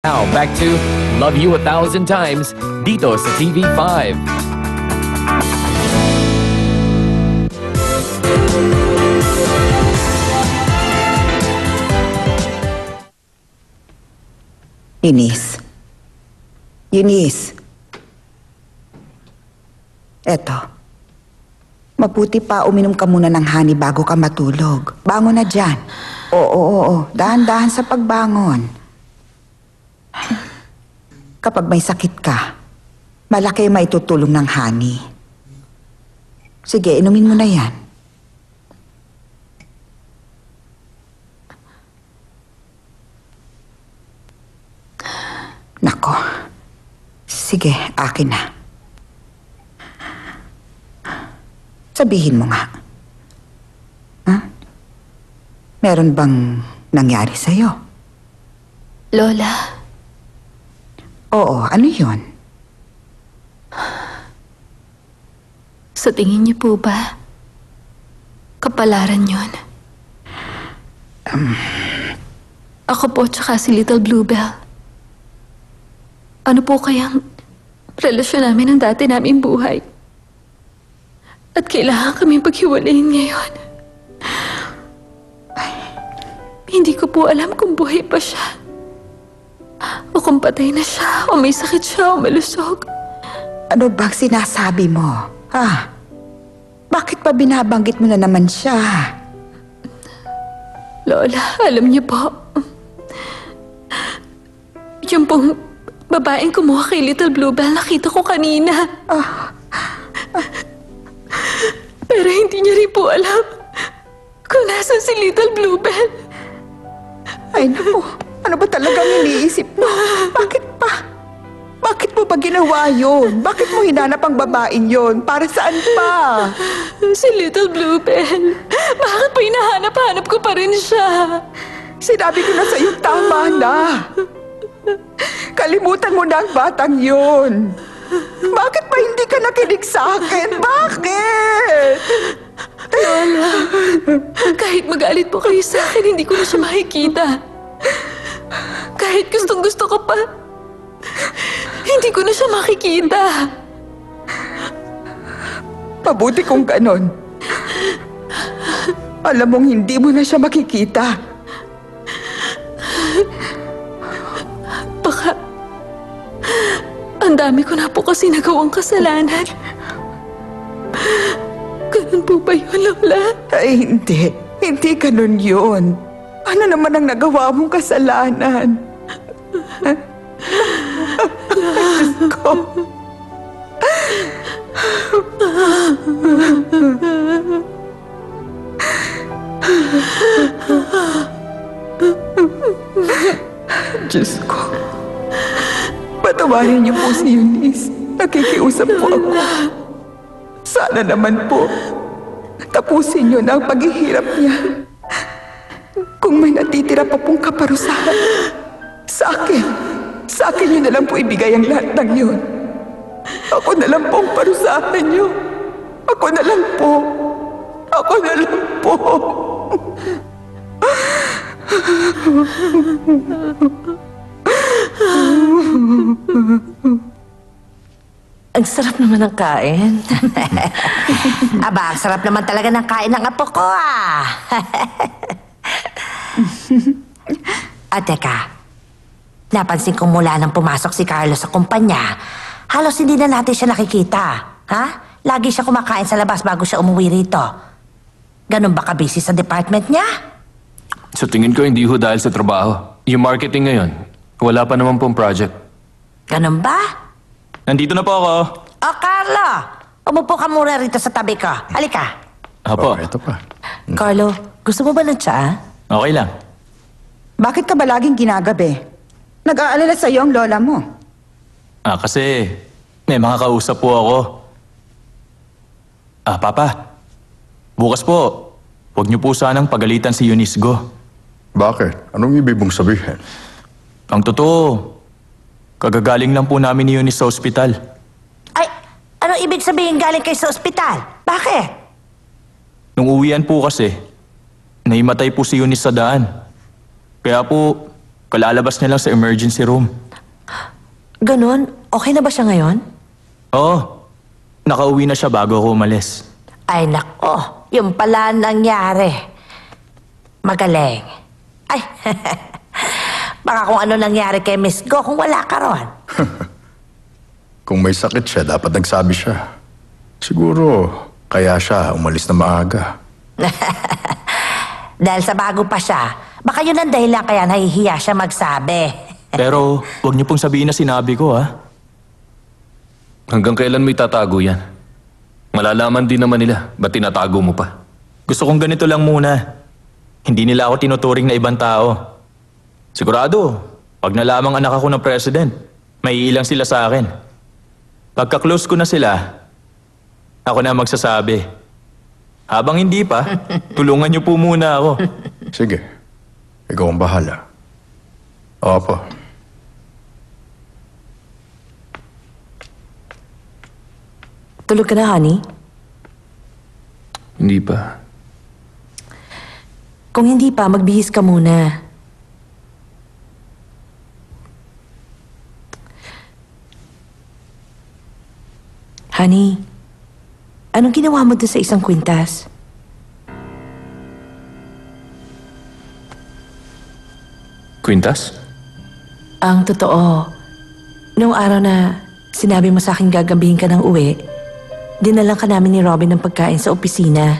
Now, back to Love You 1,000 Times dito sa TV5. Eunice. Eunice. Eto. Mabuti pa uminom ka muna ng honey bago ka matulog. Bangon na dyan. Oo. Dahan-dahan sa pagbangon. Kapag may sakit ka, malaki ang maitutulong ng honey. Sige, inumin mo na yan. Nako. Sige, akin na. Sabihin mo nga. Ha? Meron bang nangyari sa'yo? Lola, Oo, ano yun? sa tingin niyo po ba, kapalaran yun? Ako po tsaka si Little Bluebell. Ano po kayang relasyon namin ng dati naming buhay? At kailangan kaming paghiwalayin ngayon. Hindi ko po alam kung buhay pa siya. O kung patay na siya, o may sakit siya, o malusog. Ano bang sinasabi mo? Ha? Bakit pa binabanggit mo na naman siya? Lola, alam niyo po, yung pong babaeng kumuha kay Little Bluebell, nakita ko kanina. Pero hindi niya rin po alam kung nasan si Little Bluebell. Ay, naku. Ano ba talagang iniisip mo? Bakit pa? Bakit mo ba ginawa yun? Bakit mo hinanap ang babaeng yun? Para saan pa? Si Little Bluebell. Bakit pa hinahanap-hanap ko pa rin siya? Sinabi ko na sa'yo, tama na. Kalimutan mo na ang batang yun. Bakit pa hindi ka nakinig sa akin? Bakit? Lola, kahit magalit po kayo sa akin, hindi ko na siya makikita. Kahit gustong-gusto ko pa, hindi ko na siya makikita. Mabuti kung ganon. Alam mong hindi mo na siya makikita. Baka, ang dami ko na po kasi nagawang kasalanan. Ganun po ba yun, Lola? Ay, hindi. Hindi ganon yun. Ano naman ang nagawa mong kasalanan? Diyos ko. Diyos ko. Patawarin niyo po si Eunice. Nakikiusap po ako. Sana naman po, tapusin niyo na ang paghihirap niya. Kung may natitira pa pong kaparusahan, sa akin niyo na lang po ibigay ang lahat ng yun. Ako na lang po ang parusahan niyo. Ako na lang po. Ako na lang po. Ang sarap naman ng kain. Aba, ang sarap naman talaga ng kain ng apo ko, ah. Teka. Napansin ko mula nang pumasok si Carlos sa kumpanya, halos hindi na natin siya nakikita. Ha? Lagi siya kumakain sa labas bago siya umuwi rito. Ganun ba ka-busy sa department niya? Sa tingin ko, hindi ho dahil sa trabaho. Yung marketing ngayon, wala pa naman pong project. Ganun ba? Nandito na po ako. Oh, Carlo! Umupo ka muna rito sa tabi ko. Halika. Apo. Ito pa. Carlo, gusto mo ba ng tsaa? Okay lang. Bakit ka ba laging ginagabi? Nag-aalala sa'yo ang lola mo. Kasi may mga kausap po ako. Papa. Bukas po, huwag niyo po sanang pagalitan si Eunice Go. Bakit? Anong ibig mong sabihin? Ang totoo, kagagaling lang po namin ni Eunice sa ospital. Ay, anong ibig sabihin galing kayo sa ospital? Bakit? Nung uwian po kasi, naimatay po si Eunice sa daan. Kaya po, Kalalabas niya lang sa emergency room. Ganon? Okay na ba siya ngayon? Oo. Nakauwi na siya bago ako umalis. Ay nako, yung pala ang nangyari. Magaling. Ay, baka kung ano nangyari kay Miss Go kung wala ka ron. Kung may sakit siya, dapat nagsabi siya. Siguro, kaya siya umalis na maaga. Dahil sa bago pa siya, baka yun ang dahilan kaya nahihiya siya magsabi. Pero huwag niyo pong sabihin na sinabi ko, ha? Hanggang kailan mo itatago yan? Malalaman din naman nila, ba't tinatago mo pa? Gusto kong ganito lang muna. Hindi nila ako tinuturing na ibang tao. Sigurado, pag nalamang anak ako ng president, maiilang sila sa akin. Pagka-close ko na sila, ako na magsasabi. Habang hindi pa, tulungan niyo po muna ako. Sige, ikaw ang bahala. Opo. Tulog ka na, honey? Hindi pa. Kung hindi pa, magbihis ka muna. Honey, anong ginawa mo doon sa isang kwintas? Quintas? Ang totoo, nung araw na sinabi mo sa akin gagabihin ka ng uwi, dinalang ka namin ni Robin ng pagkain sa opisina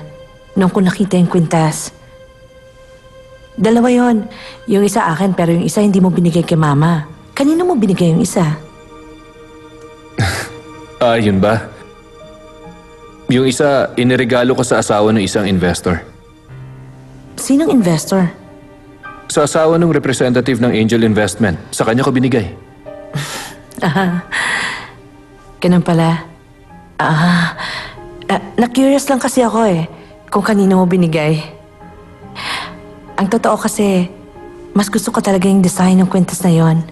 nung ko nakita yung kwintas. Dalawa yon, yung isa akin pero yung isa hindi mo binigay kay Mama. Kanino mo binigay yung isa? Yun ba? Yung isa, iniregalo ko sa asawa ng isang investor. Sinong investor? Sa asawa ng representative ng Angel Investment. Sa kanya ko binigay. Ganun pala. Na-curious lang kasi ako kung kanino mo binigay. Ang totoo kasi, mas gusto ko talaga yung design ng kwintas na yon.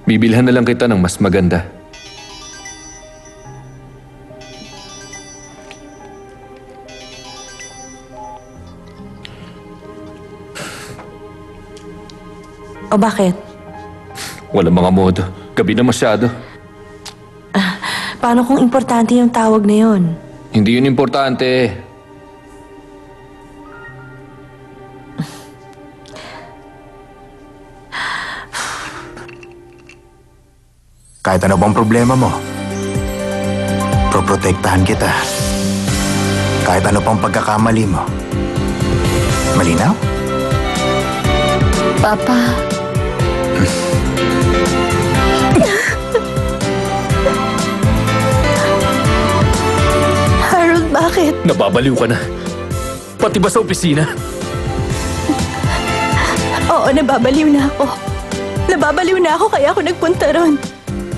Bibilhan na lang kita ng mas maganda. O bakit? Walang mga modo. Gabi na masyado. Paano kung importante yung tawag na yon? Hindi yun importante. Kahit ano bang problema mo, proprotektahan kita. Kahit ano pang pagkakamali mo. Malinaw? Papa, Harold, bakit? Nababaliw ka na. Pati ba sa opisina? Oo, nababaliw na ako. Nababaliw na ako kaya ako nagpunta ron.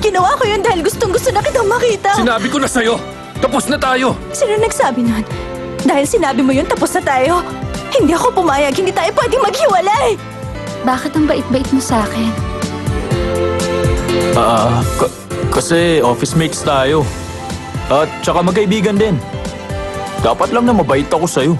Ginawa ko yun dahil gustong-gusto na kitang makita. Sinabi ko na sa'yo. Tapos na tayo. Sino nagsabi nun? Dahil sinabi mo yun, tapos na tayo. Hindi ako pumayag, hindi tayo pwedeng maghiwalay. Bakit ang bait-bait mo sa akin? Kasi office mates tayo. At tsaka magkaibigan din. Dapat lang na mabait ako sa'yo.